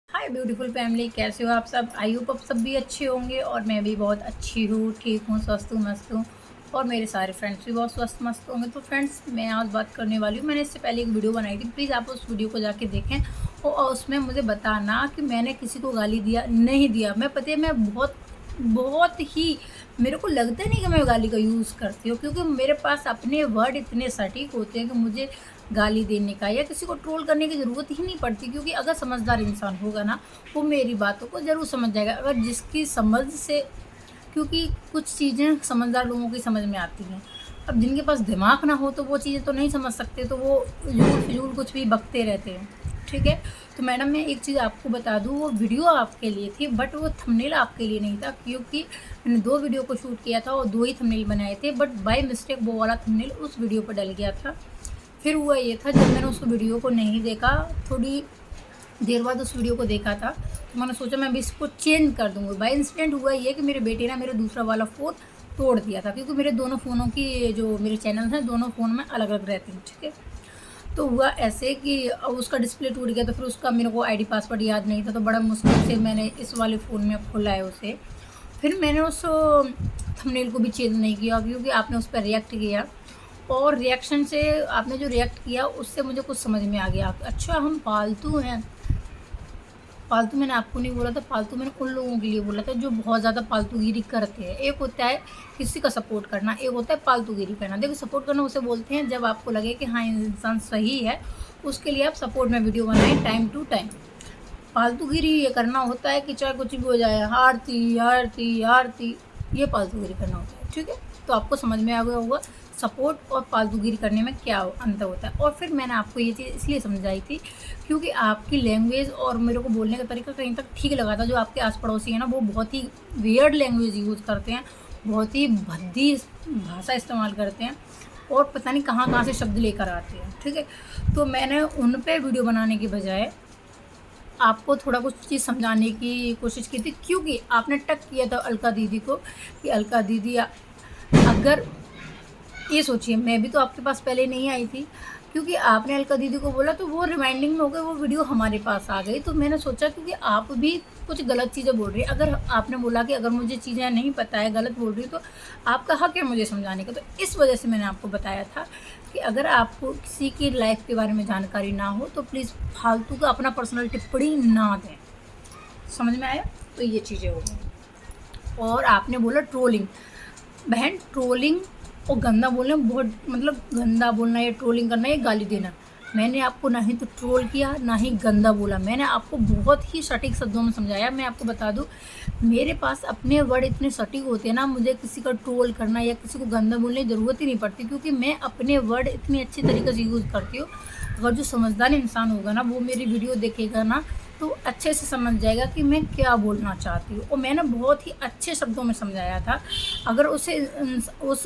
हाय beautiful family, कैसे हो आप सब। आई होप आप सब भी अच्छे होंगे और मैं भी बहुत अच्छी हूँ, ठीक हूँ, स्वस्थ हूँ, मस्त हूँ और मेरे सारे फ्रेंड्स भी बहुत स्वस्थ मस्त होंगे। तो फ्रेंड्स, मैं आज बात करने वाली हूँ, मैंने इससे पहले एक वीडियो बनाई थी, प्लीज़ आप उस वीडियो को जाके देखें और उसमें मुझे बताना कि मैंने किसी को गाली दिया नहीं दिया। मैं पता है, मैं बहुत बहुत ही, मेरे को लगता नहीं कि मैं गाली का यूज़ करती हूँ, क्योंकि मेरे पास अपने वर्ड इतने सटीक होते हैं कि मुझे गाली देने का या किसी को ट्रोल करने की ज़रूरत ही नहीं पड़ती। क्योंकि अगर समझदार इंसान होगा ना, वो मेरी बातों को ज़रूर समझ जाएगा। अगर जिसकी समझ से, क्योंकि कुछ चीज़ें समझदार लोगों की समझ में आती हैं। अब जिनके पास दिमाग ना हो तो वो चीज़ें तो नहीं समझ सकते, तो वो फ़िज़ूल फ़िज़ूल कुछ भी बकते रहते हैं। ठीक है, तो मैडम मैं एक चीज़ आपको बता दूँ, वो वीडियो आपके लिए थी बट वो थंबनेल आपके लिए नहीं था। क्योंकि मैंने 2 वीडियो को शूट किया था और 2 ही थंबनेल बनाए थे, बट बाय मिस्टेक वो वाला थंबनेल उस वीडियो पर डल गया था। फिर हुआ ये था, जब मैंने उस वीडियो को नहीं देखा, थोड़ी देर बाद उस वीडियो को देखा था, तो मैंने सोचा मैं अभी इसको चेंज कर दूँगी। बाय इंसिडेंट हुआ ये कि मेरे बेटे ने मेरा दूसरा वाला फ़ोन तोड़ दिया था, क्योंकि मेरे दोनों फ़ोनों की जो मेरे चैनल हैं, दोनों फ़ोन में अलग-अलग रहते हैं, ठीक है। तो हुआ ऐसे कि उसका डिस्प्ले टूट गया, तो फिर उसका मेरे को आईडी पासवर्ड याद नहीं था, तो बड़ा मुश्किल से मैंने इस वाले फ़ोन में खोला है उसे। फिर मैंने उस थंबनेल को भी चेंज नहीं किया, क्योंकि आपने उस पर रिएक्ट किया और रिएक्शन से आपने जो रिएक्ट किया उससे मुझे कुछ समझ में आ गया। अच्छा, हम पालतू हैं। पालतू मैंने आपको नहीं बोला था, पालतू मैंने उन लोगों के लिए बोला था जो बहुत ज़्यादा पालतूगिरी करते हैं। एक होता है किसी का सपोर्ट करना, एक होता है पालतूगिरी करना। देखो, सपोर्ट करना उसे बोलते हैं जब आपको लगे कि हाँ, इंसान सही है, उसके लिए आप सपोर्ट में वीडियो बनाएं टाइम टू टाइम। फालतूगिरी ये करना होता है कि चाहे कुछ भी हो जाए, हारती हारती हारती, ये फालतूगिरी करना होता है, ठीक है। तो आपको समझ में आ गया होगा सपोर्ट और फालतूगिरी करने में क्या अंतर होता है। और फिर मैंने आपको ये चीज़ इसलिए समझाई थी क्योंकि आपकी लैंग्वेज और मेरे को बोलने का तरीका कहीं तक ठीक लगा था। जो आपके आस पड़ोसी हैं ना, वो बहुत ही वियर्ड लैंग्वेज यूज़ करते हैं, बहुत ही भद्दी भाषा इस्तेमाल करते हैं और पता नहीं कहाँ कहाँ से शब्द लेकर आते हैं, ठीक है। तो मैंने उन पे वीडियो बनाने की बजाय आपको थोड़ा कुछ चीज़ समझाने की कोशिश की थी, क्योंकि आपने टक किया था अलका दीदी को कि अलका दीदी अगर, ये सोचिए, मैं भी तो आपके पास पहले नहीं आई थी, क्योंकि आपने अलका दीदी को बोला तो वो रिमाइंडिंग में हो गई, वो वीडियो हमारे पास आ गई। तो मैंने सोचा क्योंकि आप भी कुछ गलत चीज़ें बोल रही है, अगर आपने बोला कि अगर मुझे चीज़ें नहीं पता है, गलत बोल रही तो आपका हक है मुझे समझाने का। तो इस वजह से मैंने आपको बताया था कि अगर आपको किसी की लाइफ के बारे में जानकारी ना हो तो प्लीज़ फालतू का अपना पर्सनल टिप्पणी ना दें। समझ में आया? तो ये चीज़ें हो गई। और आपने बोला ट्रोलिंग, बहन ट्रोलिंग और गंदा बोलना, बहुत मतलब गंदा बोलना या ट्रोलिंग करना या गाली देना, मैंने आपको ना ही तो ट्रोल किया ना ही गंदा बोला। मैंने आपको बहुत ही सटीक शब्दों में समझाया। मैं आपको बता दूं, मेरे पास अपने वर्ड इतने सटीक होते हैं ना, मुझे किसी का ट्रोल करना या किसी को गंदा बोलने की ज़रूरत ही नहीं पड़ती, क्योंकि मैं अपने वर्ड इतनी अच्छी तरीके से यूज़ करती हूँ। अगर जो समझदार इंसान होगा ना, वो मेरी वीडियो देखेगा ना, तो अच्छे से समझ जाएगा कि मैं क्या बोलना चाहती हूँ। और मैंने बहुत ही अच्छे शब्दों में समझाया था। अगर उस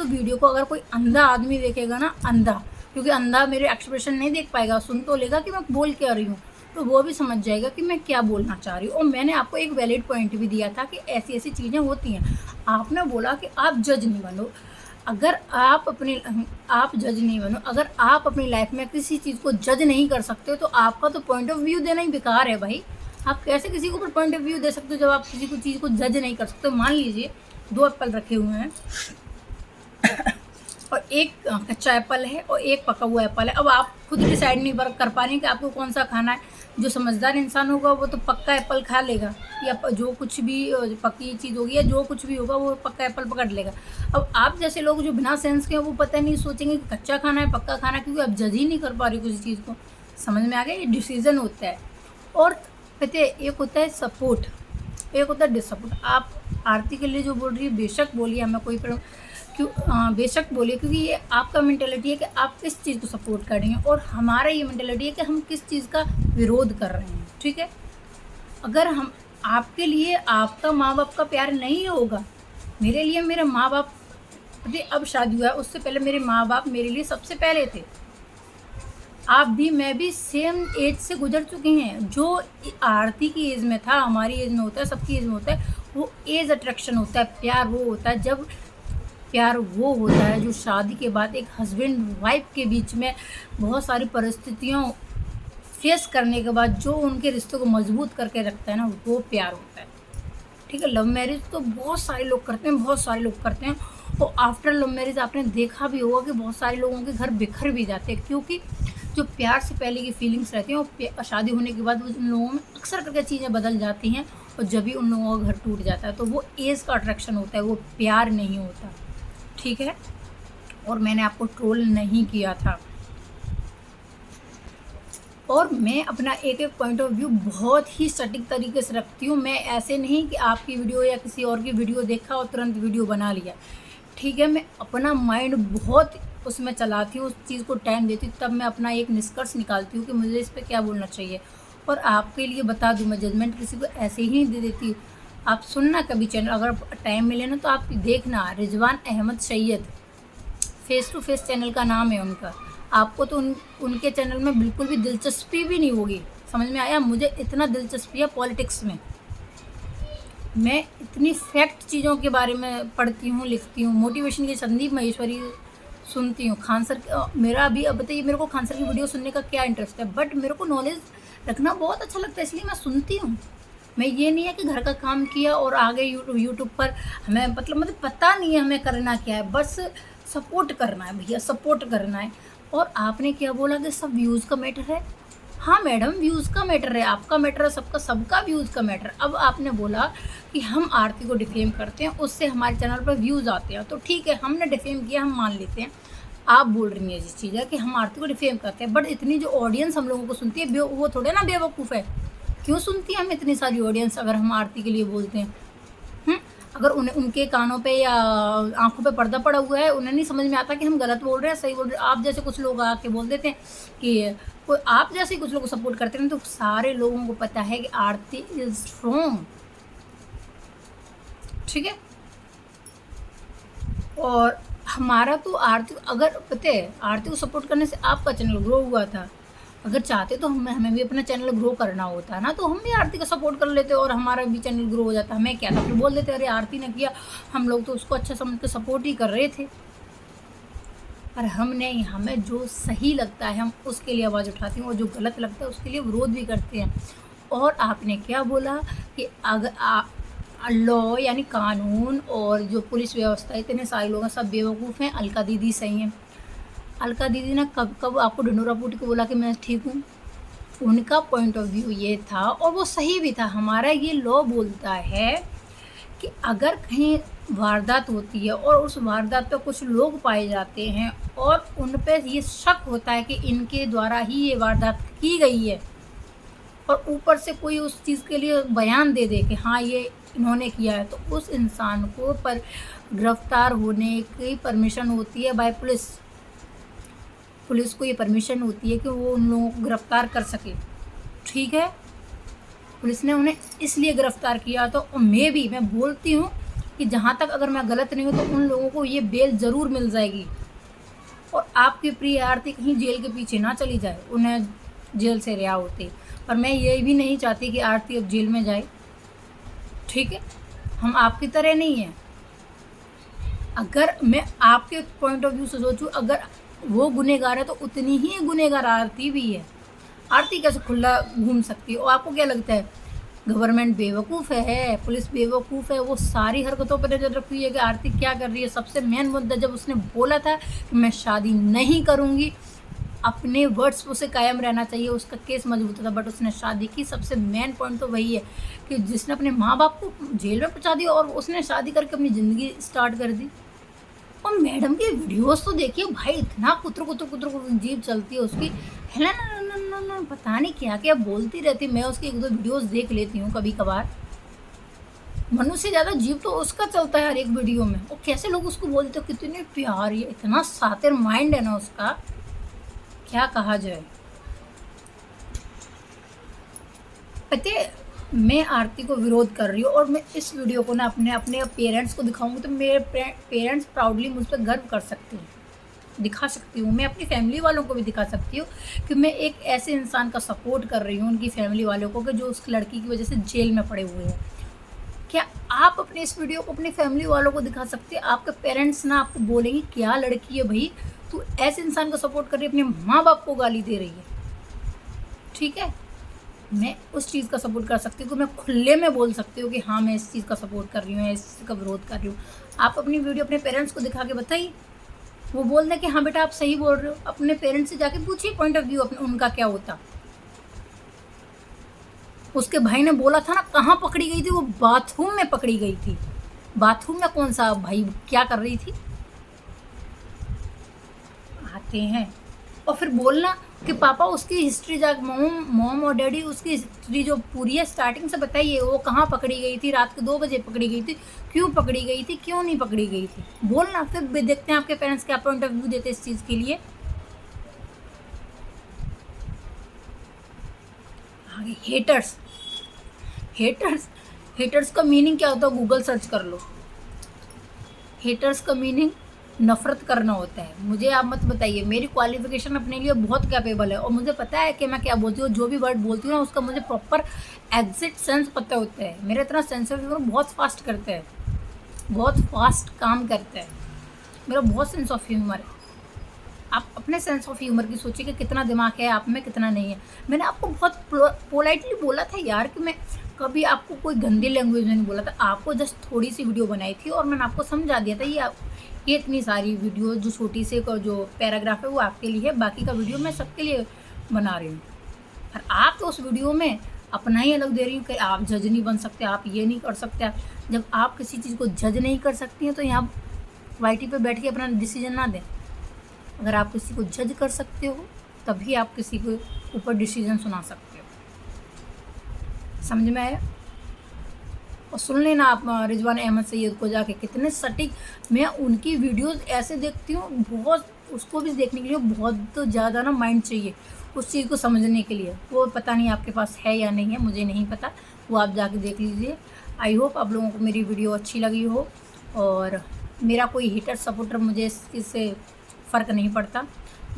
वीडियो को अगर कोई अंधा आदमी देखेगा ना, अंधा, क्योंकि अंधा मेरे एक्सप्रेशन नहीं देख पाएगा, सुन तो लेगा कि मैं बोल क्या रही हूँ, तो वो भी समझ जाएगा कि मैं क्या बोलना चाह रही हूँ। और मैंने आपको एक वैलिड पॉइंट भी दिया था कि ऐसी ऐसी चीज़ें होती हैं। आपने बोला कि आप जज नहीं बनो। अगर आप जज नहीं बनो, अगर आप अपनी लाइफ में किसी चीज़ को जज नहीं कर सकते हो तो आपका तो पॉइंट ऑफ व्यू देना ही बेकार है भाई। आप कैसे किसी के ऊपर पॉइंट ऑफ व्यू दे सकते हो जब आप किसी को चीज़ को जज नहीं कर सकते। मान लीजिए 2 एप्पल रखे हुए हैं और एक कच्चा एप्पल है और एक पका हुआ एप्पल है। अब आप खुद डिसाइड नहीं कर पा रहे हैं कि आपको कौन सा खाना है। जो समझदार इंसान होगा वो तो पक्का एप्पल खा लेगा, या जो कुछ भी पकी चीज़ होगी या जो कुछ भी होगा वो पक्का एप्पल पकड़ लेगा। अब आप जैसे लोग जो बिना सेंस के हैं, वो पता नहीं सोचेंगे कि कच्चा खाना है पक्का खाना है, क्योंकि आप जज ही नहीं कर पा रहे किसी चीज़ को। समझ में आ गया? ये डिसीजन होता है। और कहते हैं एक होता है सपोर्ट, एक होता है डिसअपॉइंट। आप आरती के लिए जो बोल रही है बेशक बोलिए, हमें कोई बेशक बोलिए, क्योंकि ये आपका मेंटेलिटी है कि आप किस चीज़ को सपोर्ट कर रही हैं और हमारा ये मेंटेलिटी है कि हम किस चीज़ का विरोध कर रहे हैं, ठीक है। अगर हम, आपके लिए आपका माँ बाप का प्यार नहीं होगा, मेरे लिए मेरे माँ बाप, अब शादी हुआ है, उससे पहले मेरे माँ बाप मेरे लिए सबसे पहले थे। आप भी मैं भी सेम एज से गुजर चुके हैं। जो आरती की एज में था, हमारी एज में होता है, सबकी एज में होता है, वो एज अट्रैक्शन होता है। प्यार वो होता है जब, प्यार वो होता है जो शादी के बाद एक हस्बैंड वाइफ के बीच में बहुत सारी परिस्थितियों फेस करने के बाद जो उनके रिश्तों को मजबूत करके रखता है ना, वो प्यार होता है। ठीक है, लव मैरिज तो बहुत सारे लोग करते हैं, बहुत सारे लोग करते हैं। और आफ्टर लव मैरिज आपने देखा भी होगा कि बहुत सारे लोगों के घर बिखर भी जाते हैं, क्योंकि जो प्यार से पहले की फीलिंग्स रहती हैं वो शादी होने के बाद उन लोगों में अक्सर करके चीज़ें बदल जाती हैं, और जब भी उन लोगों का घर टूट जाता है तो वो एज का अट्रैक्शन होता है, वो प्यार नहीं होता। ठीक है, और मैंने आपको ट्रोल नहीं किया था, और मैं अपना एक एक पॉइंट ऑफ व्यू बहुत ही सटीक तरीके से रखती हूँ। मैं ऐसे नहीं कि आपकी वीडियो या किसी और की वीडियो देखा और तुरंत वीडियो बना लिया। ठीक है, मैं अपना माइंड बहुत उसमें चलाती हूँ, उस चीज़ को टाइम देती हूँ, तब मैं अपना एक निष्कर्ष निकालती हूँ कि मुझे इस पर क्या बोलना चाहिए। और आपके लिए बता दूँ, मैं जजमेंट किसी को ऐसे ही नहीं दे देती। आप सुनना कभी चैनल, अगर टाइम मिले ना तो आप देखना, Rizwan Ahmed Syed, face to face channel का नाम है उनका। आपको तो उनके चैनल में बिल्कुल भी दिलचस्पी भी नहीं होगी, समझ में आया। मुझे इतना दिलचस्पी है पॉलिटिक्स में, मैं इतनी फैक्ट चीज़ों के बारे में पढ़ती हूँ, लिखती हूँ। मोटिवेशन की संदीप महेश्वरी सुनती हूँ। खान सर, मेरा अभी अब बताइए मेरे को खान सर की वीडियो सुनने का क्या इंटरेस्ट है, बट मेरे को नॉलेज रखना बहुत अच्छा लगता है, इसलिए मैं सुनती हूँ। मैं ये नहीं है कि घर का काम किया और आगे यूट्यूब पर हमें मतलब पता नहीं है हमें करना क्या है, बस सपोर्ट करना है भैया, सपोर्ट करना है। और आपने क्या बोला कि सब व्यूज़ का मैटर है। हाँ मैडम, व्यूज़ का मैटर है, आपका मैटर है, सबका व्यूज़ का मैटर। अब आपने बोला कि हम आरती को डिफेम करते हैं, उससे हमारे चैनल पर व्यूज़ आते हैं, तो ठीक है, हमने डिफेम किया, हम मान लेते हैं। आप बोल रही हैं जिस चीज़ है कि हम आरती को डिफेम करते हैं, बट इतनी जो ऑडियंस हम लोगों को सुनती है वो थोड़े ना बेवकूफ़ है। क्यों सुनती है हम इतनी सारी ऑडियंस अगर हम आरती के लिए बोलते हैं? अगर उनके कानों पे या आंखों पे पर्दा पड़ा हुआ है, उन्हें नहीं समझ में आता कि हम गलत बोल रहे हैं सही बोल रहे हैं। आप जैसे कुछ लोग आके बोल देते हैं कि कोई आप जैसे कुछ लोग सपोर्ट करते हैं, तो सारे लोगों को पता है कि आरती इज स्ट्रॉन्ग। ठीक है, और हमारा तो आरती, अगर पता है आरती को सपोर्ट करने से आपका चैनल ग्रो हुआ था। अगर चाहते तो हमें भी अपना चैनल ग्रो करना होता है ना, तो हम भी आरती का सपोर्ट कर लेते और हमारा भी चैनल ग्रो हो जाता। हमें क्या था, फिर बोल देते अरे आरती ने किया, हम लोग तो उसको अच्छा समझ के सपोर्ट ही कर रहे थे। पर हम नहीं, हमें जो सही लगता है हम उसके लिए आवाज़ उठाते हैं, और जो गलत लगता है उसके लिए विरोध भी करते हैं। और आपने क्या बोला कि अगर लॉ यानी कानून और जो पुलिस व्यवस्था, इतने सारे लोग हैं सब बेवकूफ़ हैं, अलका दीदी सही हैं। अलका दीदी ने कब कब आपको ढिंडोरा पीट के बोला कि मैं ठीक हूँ? उनका पॉइंट ऑफ व्यू ये था, और वो सही भी था। हमारा ये लॉ बोलता है कि अगर कहीं वारदात होती है और उस वारदात पे कुछ लोग पाए जाते हैं और उन पे ये शक होता है कि इनके द्वारा ही ये वारदात की गई है, और ऊपर से कोई उस चीज़ के लिए बयान दे दे कि हाँ ये इन्होंने किया है, तो उस इंसान को पर गिरफ्तार होने की परमिशन होती है बाय पुलिस। पुलिस को ये परमिशन होती है कि वो उन लोगों को गिरफ्तार कर सके। ठीक है, पुलिस ने उन्हें इसलिए गिरफ्तार किया। तो मैं बोलती हूँ कि जहाँ तक अगर मैं गलत नहीं हूँ तो उन लोगों को ये बेल ज़रूर मिल जाएगी, और आपकी प्रिय आरती कहीं जेल के पीछे ना चली जाए, उन्हें जेल से रिहा होते। पर मैं ये भी नहीं चाहती कि आरती अब जेल में जाए। ठीक है, हम आपकी तरह नहीं हैं। अगर मैं आपके पॉइंट ऑफ व्यू से सोचूं, अगर वो गुनहगार है तो उतनी ही गुनहगार आरती भी है। आरती कैसे खुला घूम सकती है? और आपको क्या लगता है गवर्नमेंट बेवकूफ़ है, पुलिस बेवकूफ़ है? वो सारी हरकतों पर नजर रखी हुई है कि आरती क्या कर रही है। सबसे मेन मुद्दा, जब उसने बोला था कि मैं शादी नहीं करूँगी, अपने वर्ड्स उसे कायम रहना चाहिए, उसका केस मजबूत था, बट उसने शादी की। सबसे मेन पॉइंट तो वही है कि जिसने अपने माँ बाप को जेल में पहुँचा दिया और उसने शादी करके अपनी ज़िंदगी स्टार्ट कर दी। और मैडम की वीडियोस तो देखिए भाई, इतना कुतर कुतर कुतर कुतर जीभ चलती है उसकी, है ना, पता नहीं क्या क्या बोलती रहती। मैं उसकी एक दो वीडियोस देख लेती हूँ कभी कभार। मनु से ज़्यादा जीभ तो उसका चलता है हर एक वीडियो में। और कैसे लोग उसको बोलते हो, कितने प्यार, ये इतना सातिर माइंड है ना उसका, क्या कहा जाए। पता, मैं आरती को विरोध कर रही हूँ, और मैं इस वीडियो को ना अपने पेरेंट्स को दिखाऊंगी, तो मेरे पेरेंट्स प्राउडली मुझ पर गर्व कर सकते हैं, दिखा सकती हूँ। मैं अपनी फैमिली वालों को भी दिखा सकती हूँ कि मैं एक ऐसे इंसान का सपोर्ट कर रही हूँ, उनकी फैमिली वालों को, कि जो उस लड़की की वजह से जेल में पड़े हुए हैं। क्या आप अपने इस वीडियो को अपनी फैमिली वालों को दिखा सकते हैं? आपके पेरेंट्स ना आपको बोलेंगे क्या लड़की है भाई, तू ऐसे इंसान को सपोर्ट कर रही है, अपने माँ बाप को गाली दे रही है। ठीक है, मैं उस चीज़ का सपोर्ट कर सकती हूँ कि मैं खुले में बोल सकती हूँ कि हाँ मैं इस चीज़ का सपोर्ट कर रही हूँ या इस चीज़ का विरोध कर रही हूँ। आप अपनी वीडियो अपने पेरेंट्स को दिखा के बताइए, वो बोल दें कि हाँ बेटा आप सही बोल रहे हो। अपने पेरेंट्स से जाके पूछिए पॉइंट ऑफ व्यू अपने उनका क्या होता। उसके भाई ने बोला था ना, कहाँ पकड़ी गई थी वो? बाथरूम में पकड़ी गई थी। बाथरूम में कौन सा भाई क्या कर रही थी? आते हैं और फिर बोलना कि पापा उसकी हिस्ट्री मॉम और डैडी उसकी हिस्ट्री जो पूरी है स्टार्टिंग से बताइए, वो कहाँ पकड़ी गई थी, रात के 2 बजे पकड़ी गई थी, क्यों पकड़ी गई थी, क्यों नहीं पकड़ी गई थी, बोलना। फिर भी देखते हैं आपके पेरेंट्स क्या पॉइंट ऑफ व्यू देते हैं इस चीज़ के लिए। आगे हेटर्स। हेटर्स हेटर्स का मीनिंग क्या होता है? गूगल सर्च कर लो। हेटर्स का मीनिंग नफ़रत करना होता है। मुझे आप मत बताइए, मेरी क्वालिफ़िकेशन अपने लिए बहुत कैपेबल है और मुझे पता है कि मैं क्या बोलती हूँ। जो भी वर्ड बोलती हूँ ना उसका मुझे प्रॉपर एग्ज़ैक्ट सेंस पता होता है। मेरा इतना सेंस ऑफ ह्यूमर बहुत फास्ट करता है, बहुत फास्ट काम करता है। मेरा बहुत सेंस ऑफ ह्यूमर है। आप अपने सेंस ऑफ ह्यूमर की सोचिए कि कितना दिमाग है आप में, कितना नहीं है। मैंने आपको बहुत पोलाइटली बोला था यार कि मैं कभी आपको कोई गंदी लैंग्वेज में नहीं बोला था। आपको जस्ट थोड़ी सी वीडियो बनाई थी और मैंने आपको समझा दिया था ये इतनी सारी वीडियो जो छोटी से जो पैराग्राफ है वो आपके लिए है, बाकी का वीडियो मैं सबके लिए बना रही हूँ। और आप तो उस वीडियो में अपना ही अलग दे रही हूँ कि आप जज नहीं बन सकते, आप ये नहीं कर सकते। जब आप किसी चीज़ को जज नहीं कर सकती हैं तो यहाँ वाईटी पे बैठ के अपना डिसीजन ना दें। अगर आप किसी को जज कर सकते हो तभी आप किसी के ऊपर डिसीजन सुना सकते हो। समझ में आया? और सुन लेना आप रिजवान अहमद सैयद को जाके, कितने सटीक। मैं उनकी वीडियोस ऐसे देखती हूँ, बहुत उसको भी देखने के लिए बहुत ज़्यादा ना माइंड चाहिए उस चीज़ को समझने के लिए। वो पता नहीं आपके पास है या नहीं है, मुझे नहीं पता, वो आप जाके देख लीजिए। आई होप आप लोगों को मेरी वीडियो अच्छी लगी हो। और मेरा कोई हेटर सपोर्टर मुझे इस चीज़ से फ़र्क नहीं पड़ता,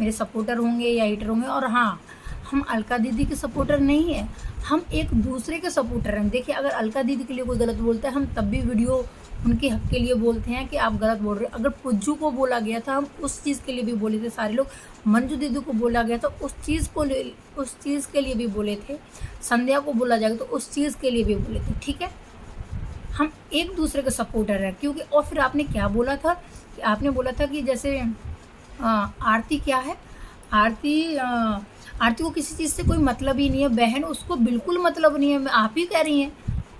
मेरे सपोर्टर होंगे या हेटर होंगे। और हाँ, हम अलका दीदी के सपोर्टर नहीं है, हम एक दूसरे के सपोर्टर हैं। देखिए, अगर अलका दीदी के लिए कोई गलत बोलता है हम तब भी वीडियो उनके हक के लिए बोलते हैं कि आप गलत बोल रहे हैं। अगर पुज्जू को बोला गया था हम उस चीज़ के लिए भी बोले थे सारे लोग। मंजू दीदी को बोला गया था उस चीज़ के लिए भी बोले थे। संध्या को बोला जाएगा तो उस चीज़ के लिए भी बोले थे। ठीक है, हम एक दूसरे के सपोर्टर हैं। क्योंकि और फिर आपने क्या बोला था कि आपने बोला था कि जैसे आरती क्या है, आरती को किसी चीज़ से कोई मतलब ही नहीं है। बहन, उसको बिल्कुल मतलब नहीं है। मैं आप ही कह रही हैं,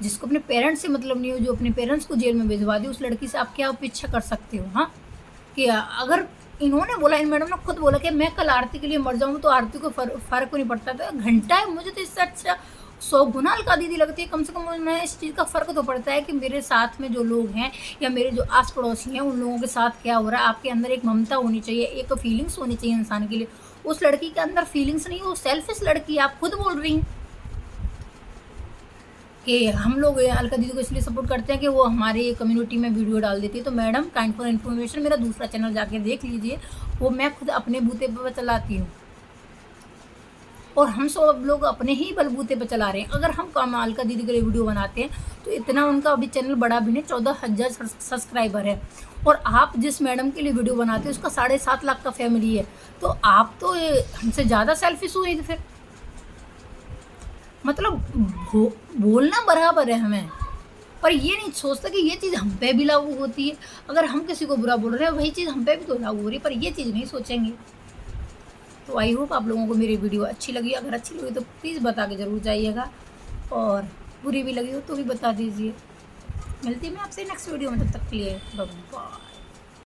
जिसको अपने पेरेंट्स से मतलब नहीं हो, जो अपने पेरेंट्स को जेल में भिजवा दी, उस लड़की से आप क्या अपेक्षा कर सकते हो? हाँ, कि अगर इन्होंने बोला, इन मैडम ने खुद बोला कि मैं कल आरती के लिए मर जाऊँ तो आरती को फ़र्क को नहीं पड़ता। तो घंटा है, मुझे तो इससे अच्छा 100 गुना अलका दीदी लगती है। कम से कम मैं इस चीज़ का फ़र्क तो पड़ता है कि मेरे साथ में जो लोग हैं या मेरे जो आस पड़ोसी हैं उन लोगों के साथ क्या हो रहा है। आपके अंदर एक ममता होनी चाहिए, एक फीलिंग्स होनी चाहिए इंसान के लिए। उस लड़की के अंदर फीलिंग्स नहीं, वो सेल्फिश लड़की है। आप खुद बोल रही हैं कि हम लोग अलका दीदी को इसलिए सपोर्ट करते हैं कि वो हमारे कम्युनिटी में वीडियो डाल देती है। तो मैडम, काइंड फॉर इन्फॉर्मेशन, मेरा दूसरा चैनल जाके देख लीजिए, वो मैं खुद अपने बूते पर चलाती हूँ और हम सब लोग अपने ही बलबूते पर चला रहे हैं। अगर हम अलका दीदी के लिए वीडियो बनाते हैं तो इतना उनका अभी चैनल बड़ा भी नहीं, 14,000 सब्सक्राइबर है। और आप जिस मैडम के लिए वीडियो बनाते हैं उसका 7.5 लाख का फैमिली है। तो आप तो हमसे ज़्यादा सेल्फिश हुए थे फिर। मतलब बोलना बराबर है हमें, पर ये नहीं सोचता कि ये चीज़ हम पे भी लागू होती है। अगर हम किसी को बुरा बोल रहे हैं वही चीज़ हम पे भी तो लागू हो रही है, पर ये चीज़ नहीं सोचेंगे। तो आई होप आप लोगों को मेरी वीडियो अच्छी लगी। अगर अच्छी लगी तो प्लीज़ बता के ज़रूर जाइएगा, और बुरी भी लगी हो तो भी बता दीजिए। मिलती है मैं आपसे नेक्स्ट वीडियो में, तब तक के लिए बाय बाय।